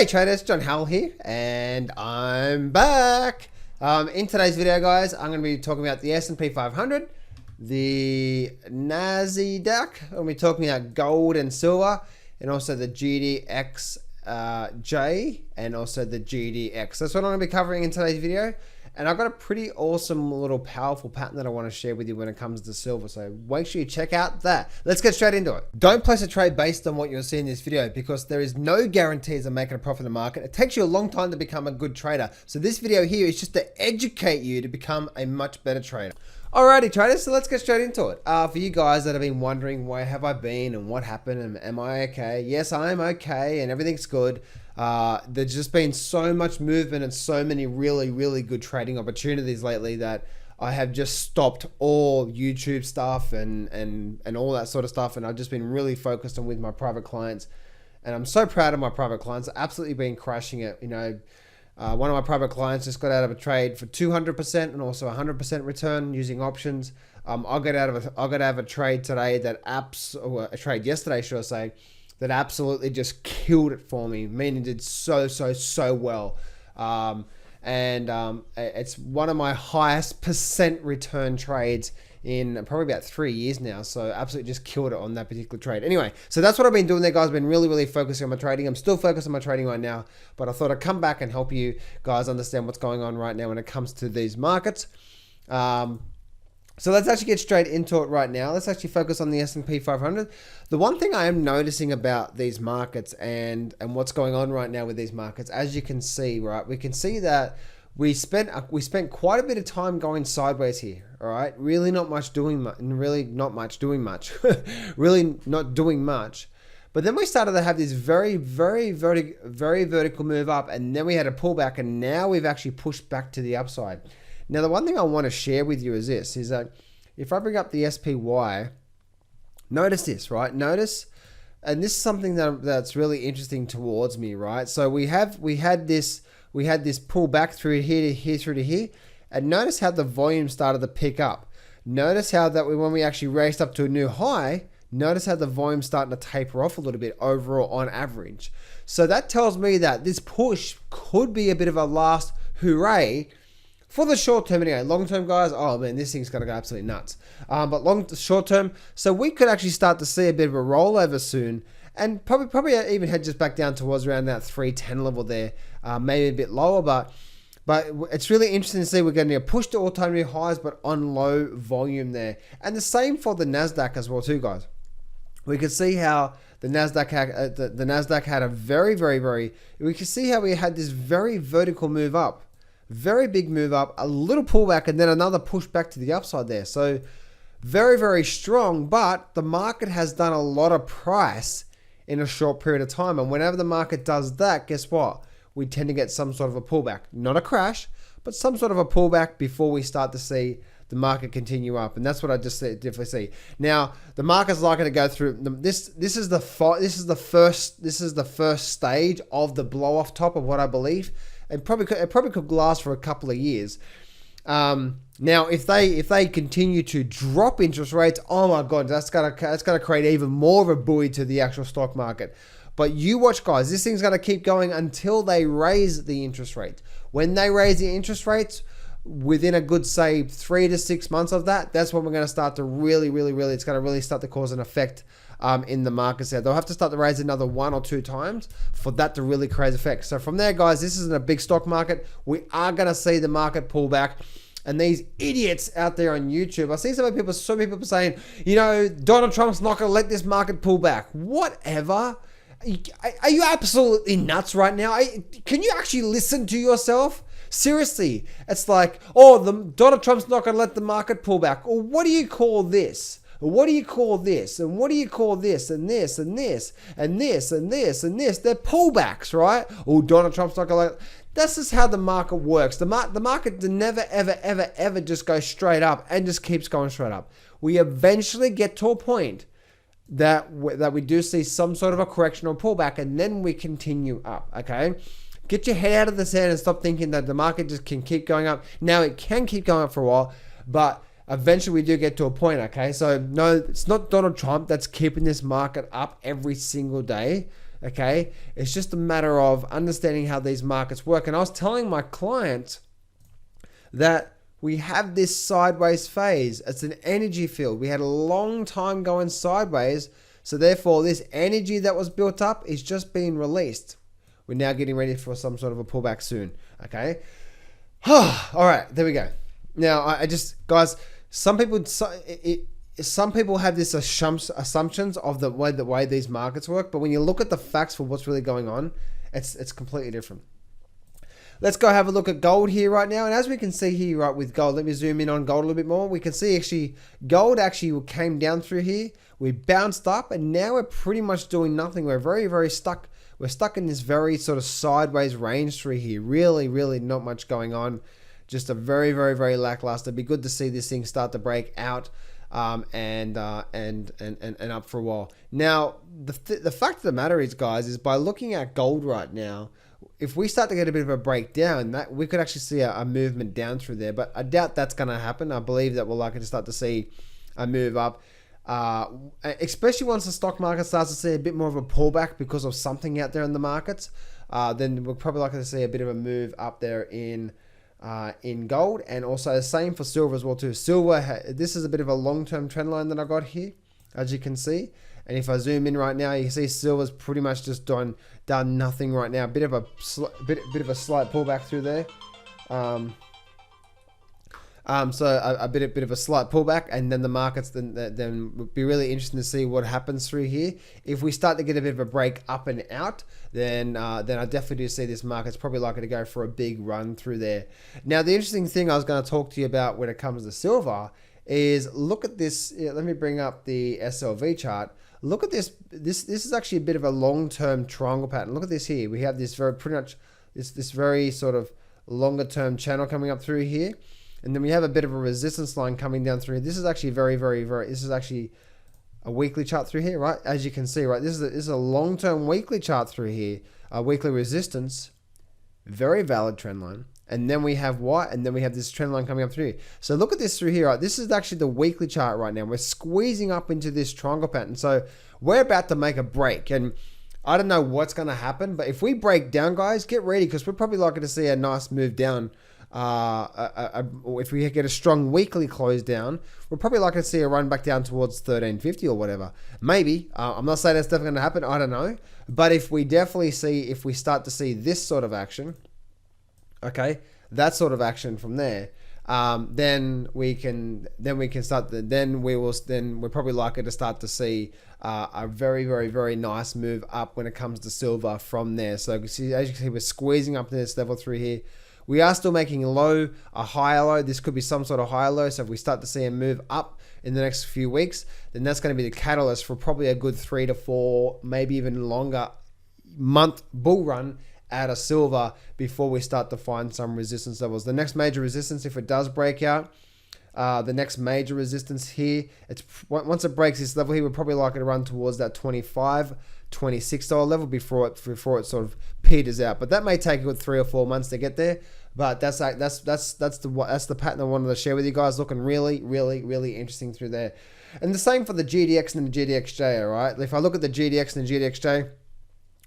Hey traders, John Howell here, and I'm back. In today's video, guys, I'm going to be talking about the S&P 500, the Nasdaq. I'm going to be talking about gold and silver, and also the GDXJ, and also the GDX. That's what I'm going to be covering in today's video. And I've got a pretty awesome little powerful pattern that I want to share with you when it comes to silver. So make sure you check out that. Let's get straight into it. Don't place a trade based on what you'll see in this video because there is no guarantees of making a profit in the market. It takes you a long time to become a good trader. So this video here is just to educate you to become a much better trader. Alrighty traders, so let's get straight into it. For you guys that have been wondering where have I been and what happened and am I okay? Yes, I am okay and everything's good. There's just been so much movement and so many really good trading opportunities lately that I have just stopped all YouTube stuff and all that sort of stuff, and I've just been really focused on with my private clients, and I'm so proud of my private clients. I've absolutely been crushing it. You know, one of my private clients just got out of a trade for 200% and also 100% return using options. I got out of a trade today that a trade yesterday, should I say, that absolutely just killed it for me, meaning did so well. It's one of my highest percent return trades in probably about 3 years now. So absolutely just killed it on that particular trade. Anyway, so that's what I've been doing there, guys. I've been really focusing on my trading. I'm still focused on my trading right now, but I thought I'd come back and help you guys understand what's going on right now when it comes to these markets. So let's actually get straight into it right now. Let's actually focus on the S&P 500. The one thing I am noticing about these markets and what's going on right now with these markets, as you can see, right, we can see that we spent quite a bit of time going sideways here. All right, really not doing much. But then we started to have this very vertical move up, and then we had a pullback, and now we've actually pushed back to the upside. Now, the one thing I want to share with you is this, is that if I bring up the SPY, notice this, right? Notice, and this is something that's really interesting towards me, right? So we had this pullback through here to here, and notice how the volume started to pick up. Notice how that when we actually raced up to a new high, notice how the volume's starting to taper off a little bit overall on average. So that tells me that this push could be a bit of a last hooray for the short term anyway. Long term, guys, oh man, this thing's gonna go absolutely nuts. But short term, so we could actually start to see a bit of a rollover soon, and probably even head just back down towards around that 310 level there, maybe a bit lower, but it's really interesting to see we're getting a push to all-time new highs, but on low volume there, and the same for the Nasdaq as well too, guys. We could see how the Nasdaq had a very. We could see how we had this very vertical move up. Very big move up, a little pullback, and then another push back to the upside there. So very strong, but the market has done a lot of price in a short period of time. And whenever the market does that, guess what? We tend to get some sort of a pullback. Not a crash, but some sort of a pullback before we start to see the market continue up. And that's what I just definitely see. Now, the market's likely to go through this is the first stage of the blow off top of what I believe. It probably could last for a couple of years. Now, if they continue to drop interest rates, oh my God, that's gonna create even more of a buoy to the actual stock market. But you watch, guys. This thing's gonna keep going until they raise the interest rate. When they raise the interest rates, within a good, say, 3 to 6 months of that, that's when we're going to start to really, it's going to really start to cause an effect in the markets there. They'll have to start to raise another 1 or 2 times for that to really create effect. So from there, guys, this isn't a big stock market. We are going to see the market pull back. And these idiots out there on YouTube, I see so many people saying, you know, Donald Trump's not going to let this market pull back. Whatever. Are you absolutely nuts right now? Can you actually listen to yourself? Seriously, it's like, oh, Donald Trump's not going to let the market pull back. Or what do you call this? What do you call this? And what do you call this? And this, and this, and this, and this, and this. They're pullbacks, right? Oh, Donald Trump's not going to let... That's just how the market works. The market never, ever just goes straight up and just keeps going straight up. We eventually get to a point that we do see some sort of a correction or pullback, and then we continue up, okay? Get your head out of the sand and stop thinking that the market just can keep going up. Now, it can keep going up for a while, but eventually we do get to a point, okay? So, no, it's not Donald Trump that's keeping this market up every single day. Okay, it's just a matter of understanding how these markets work. And I was telling my clients that we have this sideways phase. It's an energy field. We had a long time going sideways. So therefore, this energy that was built up is just being released. We're now getting ready for some sort of a pullback soon. Okay. All right, there we go. Now, I just, guys, some people have this assumptions of the way these markets work, but when you look at the facts for what's really going on, it's completely different. Let's go have a look at gold here right now. And as we can see here, right, with gold, let me zoom in on gold a little bit more. We can see actually gold actually came down through here. We bounced up and now we're pretty much doing nothing. We're very, very stuck. We're stuck in this very sort of sideways range through here. Really, really not much going on. Just a very, very, very lackluster. It'd be good to see this thing start to break out and up for a while. Now, the fact of the matter is, guys, is by looking at gold right now, if we start to get a bit of a breakdown, that we could actually see a movement down through there, but I doubt that's going to happen. I believe that we're likely to start to see a move up, especially once the stock market starts to see a bit more of a pullback because of something out there in the markets. Then we're probably likely to see a bit of a move up there in gold, and also the same for silver as well too. Silver, this is a bit of a long-term trend line that I got here, as you can see. And if I zoom in right now, you can see silver's pretty much just done nothing right now. Bit of a slight pullback through there. So a bit of a slight pullback, and then the markets then would be really interesting to see what happens through here. If we start to get a bit of a break up and out, then I definitely do see this market's probably likely to go for a big run through there. Now, the interesting thing I was going to talk to you about when it comes to silver is look at this. Let me bring up the SLV chart. Look at this. This is actually a bit of a long-term triangle pattern. Look at this here. We have this pretty much this very sort of longer-term channel coming up through here, and then we have a bit of a resistance line coming down through. This is actually very. This is actually a weekly chart through here, right? As you can see, right. This is a long-term weekly chart through here. A weekly resistance, very valid trend line. And then we have what? And then we have this trend line coming up through here. So look at this through here. Right? This is actually the weekly chart right now. We're squeezing up into this triangle pattern. So we're about to make a break. And I don't know what's going to happen, but if we break down, guys, get ready, because we're probably likely to see a nice move down. If we get a strong weekly close down, we're probably likely to see a run back down towards 1350 or whatever. Maybe. I'm not saying that's definitely going to happen. I don't know. But if we start to see this sort of action, okay, that sort of action from there, then we're probably likely to start to see a very, very, very nice move up when it comes to silver from there. So as you can see, we're squeezing up to this level through here. We are still making a higher low. This could be some sort of higher low. So if we start to see a move up in the next few weeks, then that's going to be the catalyst for probably a good 3 to 4, maybe even longer month bull run out of silver before we start to find some resistance levels. The next major resistance, if it does break out, the next major resistance here, once it breaks this level here, we're probably likely to run towards that $25, $26 level before it sort of peters out. But that may take a good 3 or 4 months to get there. But that's the pattern I wanted to share with you guys. Looking really, really, really interesting through there. And the same for the GDX and the GDXJ. All right. If I look at the GDX and the GDXJ,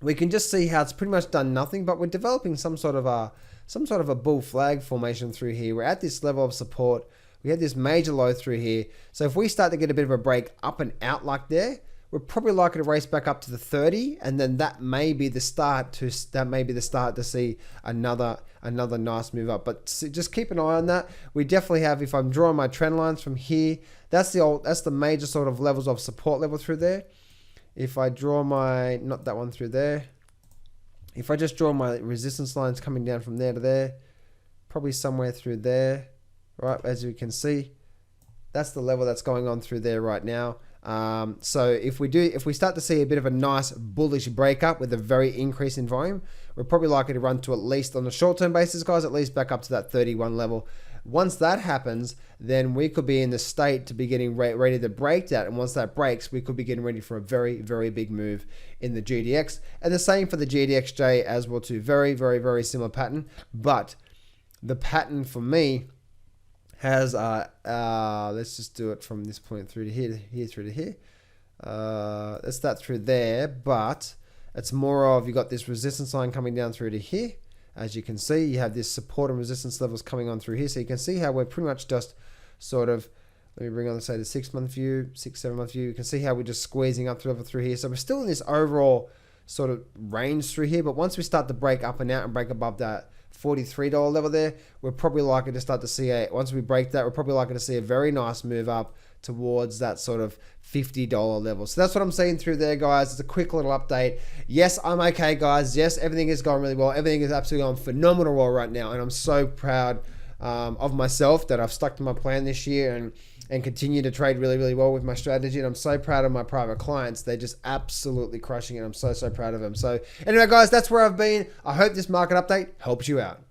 we can just see how it's pretty much done nothing, but we're developing some sort of a bull flag formation through here. We're at this level of support. We had this major low through here. So if we start to get a bit of a break up and out like there, we're probably likely to race back up to the 30, and then that may be the start to see another nice move up. But just keep an eye on that. We definitely have, if I'm drawing my trend lines from here, that's the major sort of levels of support level through there. If I draw not that one through there, if I just draw my resistance lines coming down from there to there, probably somewhere through there, right? As you can see, that's the level that's going on through there right now. So if we start to see a bit of a nice bullish breakup with a very increase in volume, we're probably likely to run to, at least on the short-term basis, guys, at least back up to that 31 level. Once that happens, then we could be in the state to be getting ready to break that. And once that breaks, we could be getting ready for a very, very big move in the GDX. And the same for the GDXJ as well too. Very, very, very similar pattern. But the pattern for me has, let's just do it from this point through to here through to here. Let's start through there. But It's more of, you got this resistance line coming down through to here. As you can see, you have this support and resistance levels coming on through here. So you can see how we're pretty much just sort of, let me bring on, say, the 6 month view, 6-7 month view. You can see how we're just squeezing up through here. So we're still in this overall sort of range through here. But once we start to break up and out and break above that $43 level there, we're probably likely to start to see once we break that, we're probably likely to see a very nice move up towards that sort of $50 level. So that's what I'm seeing through there, guys. It's a quick little update. Yes, I'm okay, guys. Yes, everything is going really well. Everything is absolutely going phenomenal well right now. And I'm so proud of myself that I've stuck to my plan this year and continue to trade really, really well with my strategy. And I'm so proud of my private clients. They're just absolutely crushing it. I'm so, so proud of them. So anyway, guys, that's where I've been. I hope this market update helps you out.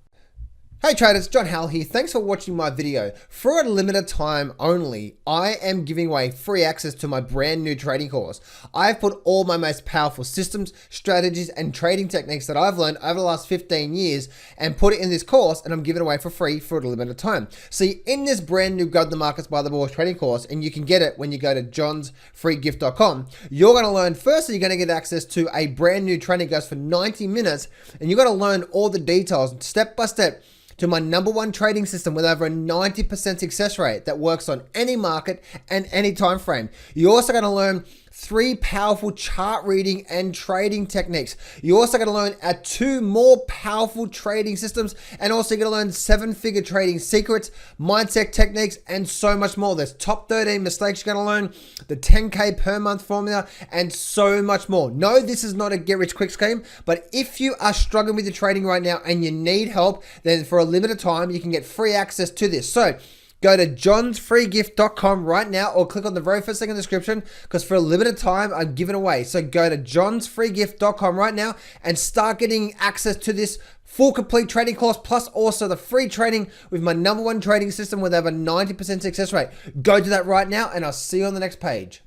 Hey traders, John Howell here. Thanks for watching my video. For a limited time only, I am giving away free access to my brand new trading course. I've put all my most powerful systems, strategies, and trading techniques that I've learned over the last 15 years and put it in this course, and I'm giving it away for free for a limited time. See, in this brand new Go to the Markets by the Board trading course, and you can get it when you go to johnsfreegift.com, you're going to learn, firstly, you're going to get access to a brand new training course for 90 minutes, and you're going to learn all the details step by step to my #1 trading system with over a 90% success rate that works on any market and any time frame. You're also going to learn 3 powerful chart reading and trading techniques. You're also going to learn 2 more powerful trading systems, and also you're going to learn 7-figure trading secrets, mindset techniques, and so much more. There's top 13 mistakes you're going to learn, the 10K per month formula, and so much more. No, this is not a get rich quick scheme, but if you are struggling with your trading right now and you need help, then for a limited time, you can get free access to this. So go to johnsfreegift.com right now, or click on the very first thing in the description, because for a limited time, I'm giving away. So go to johnsfreegift.com right now and start getting access to this full complete trading course, plus also the free training with my #1 trading system with over 90% success rate. Go to that right now, and I'll see you on the next page.